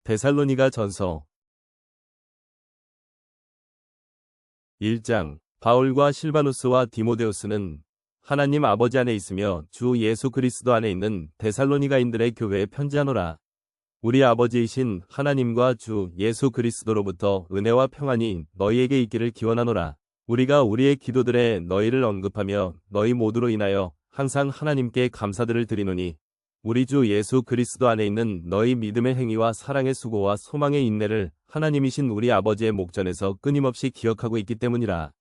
데살로니가 전서 1장. 바울과 실바누스와 디모데우스는 하나님 아버지 안에 있으며 주 예수 그리스도 안에 있는 데살로니가인들의 교회에 편지하노라. 우리 아버지이신 하나님과 주 예수 그리스도로부터 은혜와 평안이 너희에게 있기를 기원하노라. 우리가 우리의 기도들에 너희를 언급하며 너희 모두로 인하여 항상 하나님께 감사들을 드리노니 우리 주 예수 그리스도 안에 있는 너희 믿음의 행위와 사랑의 수고와 소망의 인내를 하나님이신 우리 아버지의 목전에서 끊임없이 기억하고 있기 때문이라.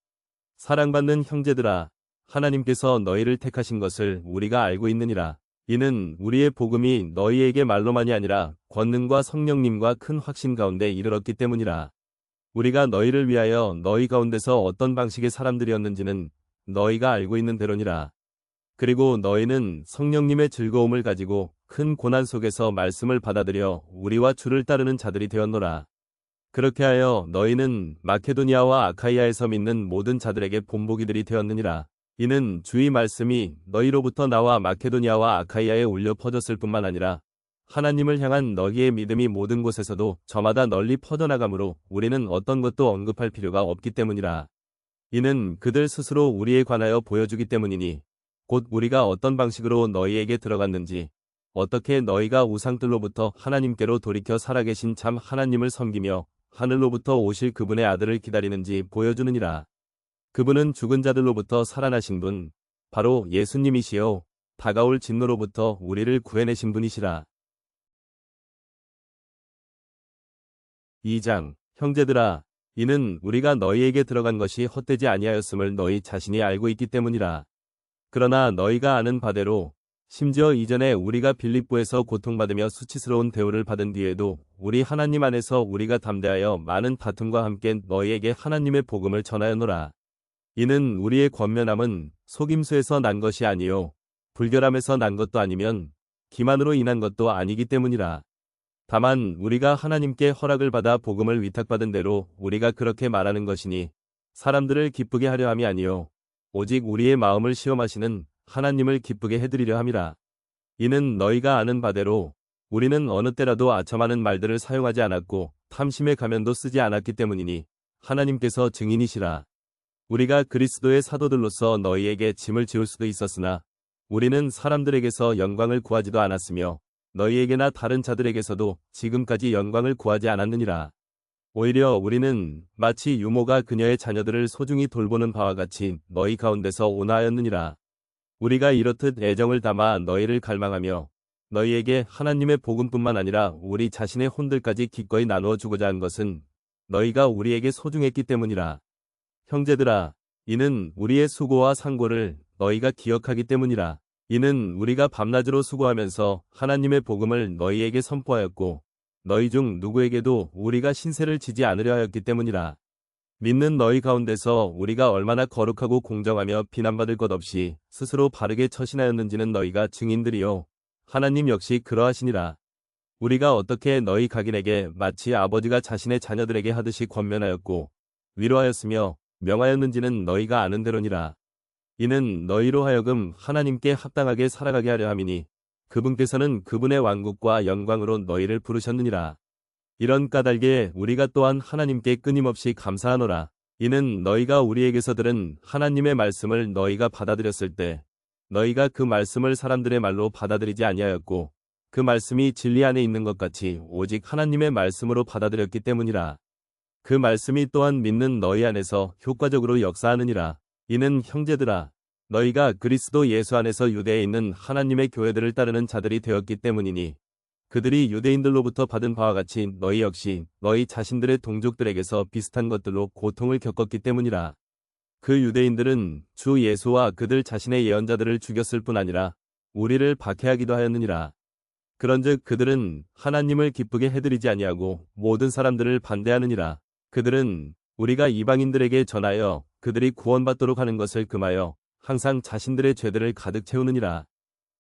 사랑받는 형제들아, 하나님께서 너희를 택하신 것을 우리가 알고 있느니라. 이는 우리의 복음이 너희에게 말로만이 아니라 권능과 성령님과 큰 확신 가운데 이르렀기 때문이라. 우리가 너희를 위하여 너희 가운데서 어떤 방식의 사람들이었는지는 너희가 알고 있는 대로니라. 그리고 너희는 성령님의 즐거움을 가지고 큰 고난 속에서 말씀을 받아들여 우리와 주를 따르는 자들이 되었노라. 그렇게 하여 너희는 마케도니아와 아카이아에서 믿는 모든 자들에게 본보기들이 되었느니라. 이는 주의 말씀이 너희로부터 나와 마케도니아와 아카이아에 울려 퍼졌을 뿐만 아니라 하나님을 향한 너희의 믿음이 모든 곳에서도 저마다 널리 퍼져나가므로 우리는 어떤 것도 언급할 필요가 없기 때문이라. 이는 그들 스스로 우리에 관하여 보여주기 때문이니 곧 우리가 어떤 방식으로 너희에게 들어갔는지 어떻게 너희가 우상들로부터 하나님께로 돌이켜 살아계신 참 하나님을 섬기며 하늘로부터 오실 그분의 아들을 기다리는지 보여주느니라. 그분은 죽은 자들로부터 살아나신 분, 바로 예수님이시요 다가올 진노로부터 우리를 구해내신 분이시라. 2장. 형제들아, 이는 우리가 너희에게 들어간 것이 헛되지 아니하였음을 너희 자신이 알고 있기 때문이라. 그러나 너희가 아는 바대로 심지어 이전에 우리가 빌립보에서 고통받으며 수치스러운 대우를 받은 뒤에도 우리 하나님 안에서 우리가 담대하여 많은 다툼과 함께 너희에게 하나님의 복음을 전하였노라. 이는 우리의 권면함은 속임수에서 난 것이 아니요 불결함에서 난 것도 아니면 기만으로 인한 것도 아니기 때문이라. 다만 우리가 하나님께 허락을 받아 복음을 위탁받은 대로 우리가 그렇게 말하는 것이니 사람들을 기쁘게 하려 함이 아니요 오직 우리의 마음을 시험하시는 하나님을 기쁘게 해드리려 함이라. 이는 너희가 아는 바대로 우리는 어느 때라도 아첨하는 말들을 사용하지 않았고 탐심의 가면도 쓰지 않았기 때문이니 하나님께서 증인이시라. 우리가 그리스도의 사도들로서 너희에게 짐을 지울 수도 있었으나 우리는 사람들에게서 영광을 구하지도 않았으며 너희에게나 다른 자들에게서도 지금까지 영광을 구하지 않았느니라. 오히려 우리는 마치 유모가 그녀의 자녀들을 소중히 돌보는 바와 같이 너희 가운데서 온화하였느니라. 우리가 이렇듯 애정을 담아 너희를 갈망하며 너희에게 하나님의 복음뿐만 아니라 우리 자신의 혼들까지 기꺼이 나누어 주고자 한 것은 너희가 우리에게 소중했기 때문이라. 형제들아, 이는 우리의 수고와 상고를 너희가 기억하기 때문이라. 이는 우리가 밤낮으로 수고하면서 하나님의 복음을 너희에게 선포하였고 너희 중 누구에게도 우리가 신세를 지지 않으려 하였기 때문이라. 믿는 너희 가운데서 우리가 얼마나 거룩하고 공정하며 비난받을 것 없이 스스로 바르게 처신하였는지는 너희가 증인들이요 하나님 역시 그러하시니라. 우리가 어떻게 너희 각인에게 마치 아버지가 자신의 자녀들에게 하듯이 권면하였고 위로하였으며 명하였는지는 너희가 아는 대로니라. 이는 너희로 하여금 하나님께 합당하게 살아가게 하려 함이니 그분께서는 그분의 왕국과 영광으로 너희를 부르셨느니라. 이런 까닭에 우리가 또한 하나님께 끊임없이 감사하노라. 이는 너희가 우리에게서 들은 하나님의 말씀을 너희가 받아들였을 때 너희가 그 말씀을 사람들의 말로 받아들이지 아니하였고 그 말씀이 진리 안에 있는 것 같이 오직 하나님의 말씀으로 받아들였기 때문이라. 그 말씀이 또한 믿는 너희 안에서 효과적으로 역사하느니라. 이는 형제들아, 너희가 그리스도 예수 안에서 유대에 있는 하나님의 교회들을 따르는 자들이 되었기 때문이니 그들이 유대인들로부터 받은 바와 같이 너희 역시 너희 자신들의 동족들에게서 비슷한 것들로 고통을 겪었기 때문이라. 그 유대인들은 주 예수와 그들 자신의 예언자들을 죽였을 뿐 아니라 우리를 박해하기도 하였느니라. 그런즉 그들은 하나님을 기쁘게 해드리지 아니하고 모든 사람들을 반대하느니라. 그들은 우리가 이방인들에게 전하여 그들이 구원받도록 하는 것을 금하여 항상 자신들의 죄들을 가득 채우느니라.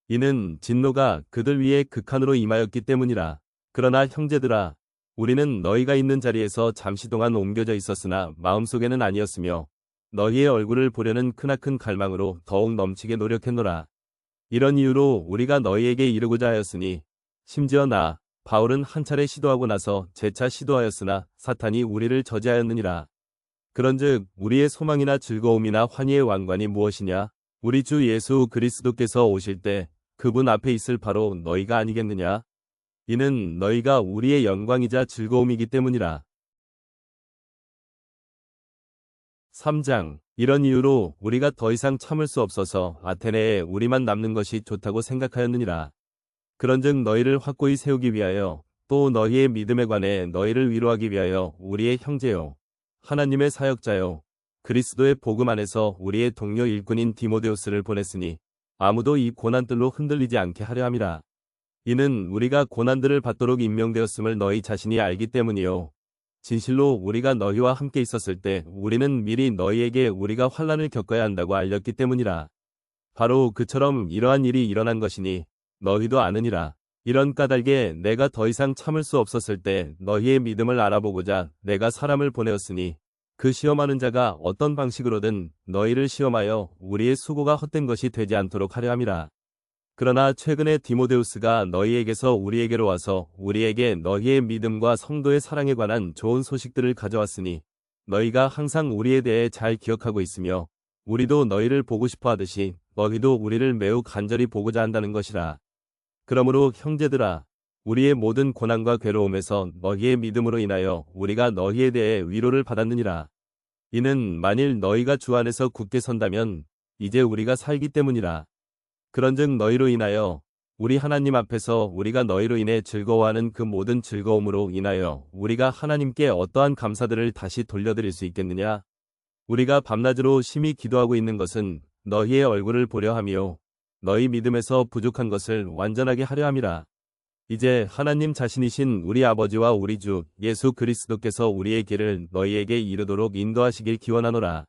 이는 진노가 그들 위에 극한으로 임하였기 때문이라. 그러나 형제들아, 우리는 너희가 있는 자리에서 잠시 동안 옮겨져 있었으나 마음속에는 아니었으며 너희의 얼굴을 보려는 크나큰 갈망으로 더욱 넘치게 노력했노라. 이런 이유로 우리가 너희에게 이르고자 하였으니 심지어 나 바울은 한 차례 시도하고 나서 재차 시도하였으나 사탄이 우리를 저지하였느니라. 그런즉 우리의 소망이나 즐거움이나 환희의 왕관이 무엇이냐? 우리 주 예수 그리스도께서 오실 때 그분 앞에 있을 바로 너희가 아니겠느냐? 이는 너희가 우리의 영광이자 즐거움이기 때문이라. 3장. 이런 이유로 우리가 더 이상 참을 수 없어서 아테네에 우리만 남는 것이 좋다고 생각하였느니라. 그런즉 너희를 확고히 세우기 위하여 또 너희의 믿음에 관해 너희를 위로하기 위하여 우리의 형제요 하나님의 사역자요 그리스도의 복음 안에서 우리의 동료 일꾼인 디모데우스를 보냈으니 아무도 이 고난들로 흔들리지 않게 하려 함이라. 이는 우리가 고난들을 받도록 임명되었음을 너희 자신이 알기 때문이요. 진실로 우리가 너희와 함께 있었을 때 우리는 미리 너희에게 우리가 환난을 겪어야 한다고 알렸기 때문이라. 바로 그처럼 이러한 일이 일어난 것이니 너희도 아느니라. 이런 까닭에 내가 더 이상 참을 수 없었을 때 너희의 믿음을 알아보고자 내가 사람을 보내었으니 그 시험하는 자가 어떤 방식으로든 너희를 시험하여 우리의 수고가 헛된 것이 되지 않도록 하려 함이라. 그러나 최근에 디모데우스가 너희에게서 우리에게로 와서 우리에게 너희의 믿음과 성도의 사랑에 관한 좋은 소식들을 가져왔으니 너희가 항상 우리에 대해 잘 기억하고 있으며 우리도 너희를 보고 싶어 하듯이 너희도 우리를 매우 간절히 보고자 한다는 것이라. 그러므로 형제들아, 우리의 모든 고난과 괴로움에서 너희의 믿음으로 인하여 우리가 너희에 대해 위로를 받았느니라. 이는 만일 너희가 주 안에서 굳게 선다면 이제 우리가 살기 때문이라. 그런즉 너희로 인하여 우리 하나님 앞에서 우리가 너희로 인해 즐거워하는 그 모든 즐거움으로 인하여 우리가 하나님께 어떠한 감사들을 다시 돌려드릴 수 있겠느냐? 우리가 밤낮으로 심히 기도하고 있는 것은 너희의 얼굴을 보려 함이요 너희 믿음에서 부족한 것을 완전하게 하려 함이라. 이제 하나님 자신이신 우리 아버지와 우리 주 예수 그리스도께서 우리의 길을 너희에게 이르도록 인도하시길 기원하노라.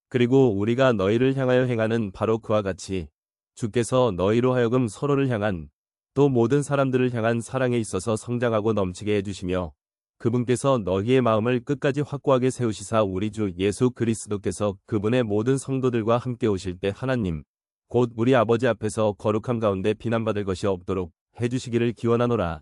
그리고 우리가 너희를 향하여 행하는 바로 그와 같이 주께서 너희로 하여금 서로를 향한 또 모든 사람들을 향한 사랑에 있어서 성장하고 넘치게 해주시며 그분께서 너희의 마음을 끝까지 확고하게 세우시사 우리 주 예수 그리스도께서 그분의 모든 성도들과 함께 오실 때 하나님 곧 우리 아버지 앞에서 거룩함 가운데 비난받을 것이 없도록 해주시기를 기원하노라.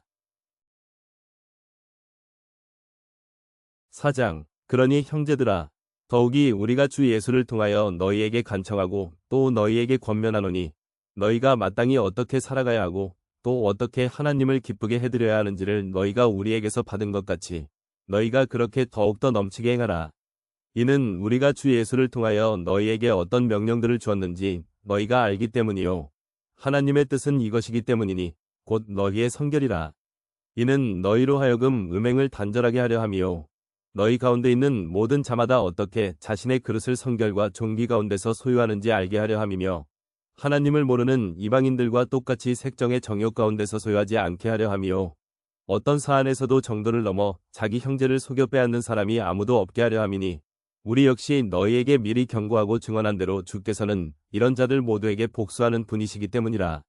4장. 그러니 형제들아, 더욱이 우리가 주 예수를 통하여 너희에게 간청하고 또 너희에게 권면하노니 너희가 마땅히 어떻게 살아가야 하고 또 어떻게 하나님을 기쁘게 해드려야 하는지를 너희가 우리에게서 받은 것 같이 너희가 그렇게 더욱더 넘치게 행하라. 이는 우리가 주 예수를 통하여 너희에게 어떤 명령들을 주었는지 너희가 알기 때문이요. 하나님의 뜻은 이것이기 때문이니 곧 너희의 성결이라. 이는 너희로 하여금 음행을 단절하게 하려 함이요. 너희 가운데 있는 모든 자마다 어떻게 자신의 그릇을 성결과 존귀 가운데서 소유하는지 알게 하려 함이며 하나님을 모르는 이방인들과 똑같이 색정의 정욕 가운데서 소유하지 않게 하려 함이요. 어떤 사안에서도 정도를 넘어 자기 형제를 속여 빼앗는 사람이 아무도 없게 하려 함이니 우리 역시 너희에게 미리 경고하고 증언한 대로 주께서는 이런 자들 모두에게 복수하는 분이시기 때문이라.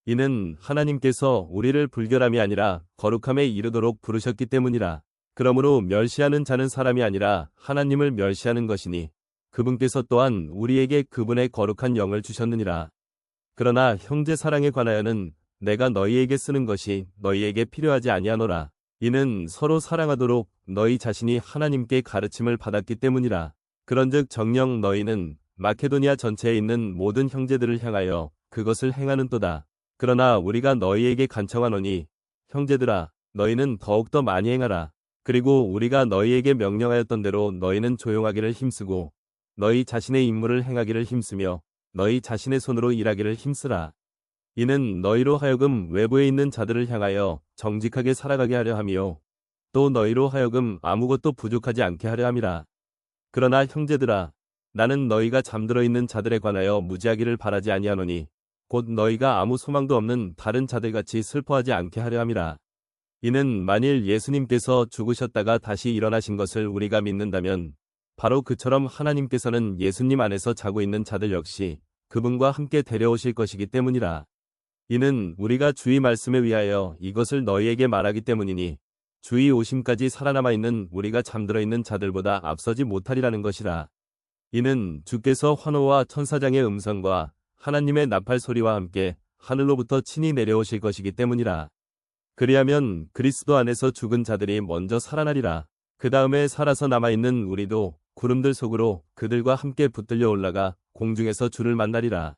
이는 하나님께서 우리를 불결함이 아니라 거룩함에 이르도록 부르셨기 때문이라. 그러므로 멸시하는 자는 사람이 아니라 하나님을 멸시하는 것이니 그분께서 또한 우리에게 그분의 거룩한 영을 주셨느니라. 그러나 형제 사랑에 관하여는 내가 너희에게 쓰는 것이 너희에게 필요하지 아니하노라. 이는 서로 사랑하도록 너희 자신이 하나님께 가르침을 받았기 때문이라. 그런즉 정녕 너희는 마케도니아 전체에 있는 모든 형제들을 향하여 그것을 행하는도다. 그러나 우리가 너희에게 간청하노니 형제들아, 너희는 더욱더 많이 행하라. 그리고 우리가 너희에게 명령하였던 대로 너희는 조용하기를 힘쓰고 너희 자신의 임무를 행하기를 힘쓰며 너희 자신의 손으로 일하기를 힘쓰라. 이는 너희로 하여금 외부에 있는 자들을 향하여 정직하게 살아가게 하려 함이요. 또 너희로 하여금 아무것도 부족하지 않게 하려 함이라. 그러나 형제들아, 나는 너희가 잠들어 있는 자들에 관하여 무지하기를 바라지 아니하노니 곧 너희가 아무 소망도 없는 다른 자들같이 슬퍼하지 않게 하려 함이라. 이는 만일 예수님께서 죽으셨다가 다시 일어나신 것을 우리가 믿는다면 바로 그처럼 하나님께서는 예수님 안에서 자고 있는 자들 역시 그분과 함께 데려오실 것이기 때문이라. 이는 우리가 주의 말씀에 의하여 이것을 너희에게 말하기 때문이니 주의 오심까지 살아남아 있는 우리가 잠들어 있는 자들보다 앞서지 못하리라는 것이라. 이는 주께서 환호와 천사장의 음성과 하나님의 나팔 소리와 함께 하늘로부터 친히 내려오실 것이기 때문이라. 그리하면 그리스도 안에서 죽은 자들이 먼저 살아나리라. 그 다음에 살아서 남아있는 우리도 구름들 속으로 그들과 함께 붙들려 올라가 공중에서 주를 만나리라.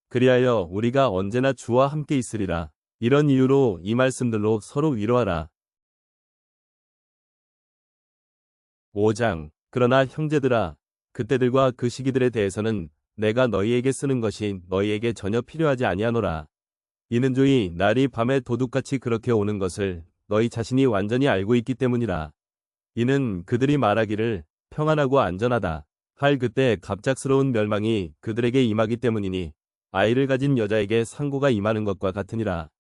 그리하여 우리가 언제나 주와 함께 있으리라. 이런 이유로 이 말씀들로 서로 위로하라. 5장. 그러나 형제들아, 그때들과 그 시기들에 대해서는 내가 너희에게 쓰는 것이 너희에게 전혀 필요하지 아니하노라. 이는 주의 날이 밤에 도둑같이 그렇게 오는 것을 너희 자신이 완전히 알고 있기 때문이라. 이는 그들이 말하기를 평안하고 안전하다 할 그때 갑작스러운 멸망이 그들에게 임하기 때문이니 아이를 가진 여자에게 상고가 임하는 것과 같으니라.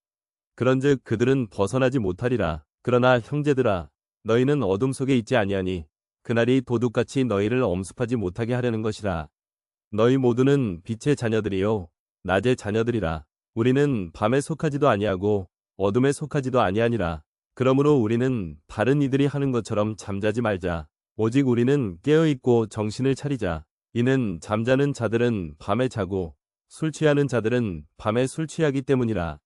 그런즉 그들은 벗어나지 못하리라. 그러나 형제들아, 너희는 어둠 속에 있지 아니하니 그날이 도둑같이 너희를 엄습하지 못하게 하려는 것이라. 너희 모두는 빛의 자녀들이요 낮의 자녀들이라. 우리는 밤에 속하지도 아니하고 어둠에 속하지도 아니하니라. 그러므로 우리는 다른 이들이 하는 것처럼 잠자지 말자. 오직 우리는 깨어있고 정신을 차리자. 이는 잠자는 자들은 밤에 자고 술 취하는 자들은 밤에 술 취하기 때문이라.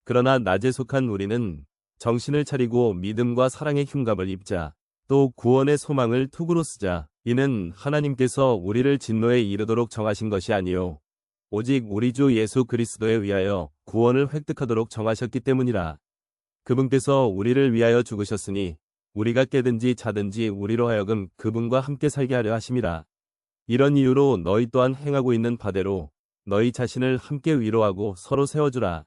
그러나 낮에 속한 우리는 정신을 차리고 믿음과 사랑의 흉갑을 입자. 또 구원의 소망을 투구로 쓰자. 이는 하나님께서 우리를 진노에 이르도록 정하신 것이 아니요 오직 우리 주 예수 그리스도에 의하여 구원을 획득하도록 정하셨기 때문이라. 그분께서 우리를 위하여 죽으셨으니 우리가 깨든지 자든지 우리로 하여금 그분과 함께 살게 하려 하심이라. 이런 이유로 너희 또한 행하고 있는 바대로 너희 자신을 함께 위로하고 서로 세워주라.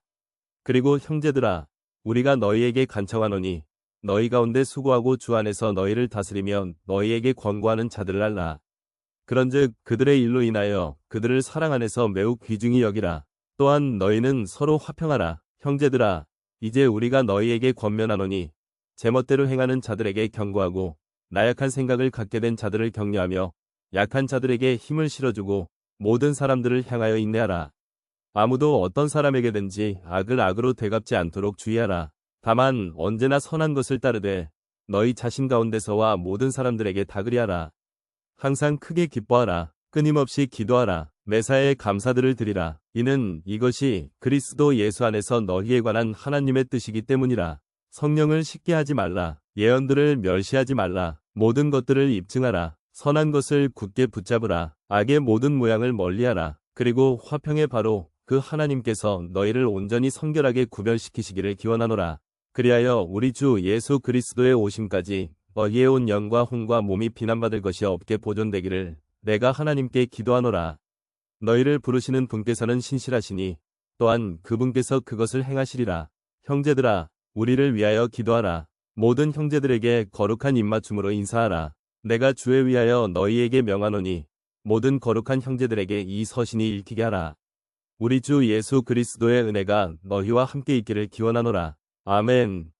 그리고 형제들아, 우리가 너희에게 간청하노니 너희 가운데 수고하고 주 안에서 너희를 다스리며 너희에게 권고하는 자들을 알라. 그런즉 그들의 일로 인하여 그들을 사랑 안에서 매우 귀중히 여기라. 또한 너희는 서로 화평하라. 형제들아, 이제 우리가 너희에게 권면하노니 제멋대로 행하는 자들에게 경고하고 나약한 생각을 갖게 된 자들을 격려하며 약한 자들에게 힘을 실어주고 모든 사람들을 향하여 인내하라. 아무도 어떤 사람에게든지 악을 악으로 되갚지 않도록 주의하라. 다만 언제나 선한 것을 따르되 너희 자신 가운데서와 모든 사람들에게 다 그리하라. 항상 크게 기뻐하라. 끊임없이 기도하라. 매사에 감사들을 드리라. 이는 이것이 그리스도 예수 안에서 너희에 관한 하나님의 뜻이기 때문이라. 성령을 쉽게 하지 말라. 예언들을 멸시하지 말라. 모든 것들을 입증하라. 선한 것을 굳게 붙잡으라. 악의 모든 모양을 멀리하라. 그리고 화평의 바로 그 하나님께서 너희를 온전히 성결하게 구별시키시기를 기원하노라. 그리하여 우리 주 예수 그리스도의 오심까지 너희의 온 영과 혼과 몸이 비난받을 것이 없게 보존되기를 내가 하나님께 기도하노라. 너희를 부르시는 분께서는 신실하시니 또한 그분께서 그것을 행하시리라. 형제들아, 우리를 위하여 기도하라. 모든 형제들에게 거룩한 입맞춤으로 인사하라. 내가 주에 위하여 너희에게 명하노니 모든 거룩한 형제들에게 이 서신이 읽히게 하라. 우리 주 예수 그리스도의 은혜가 너희와 함께 있기를 기원하노라. 아멘.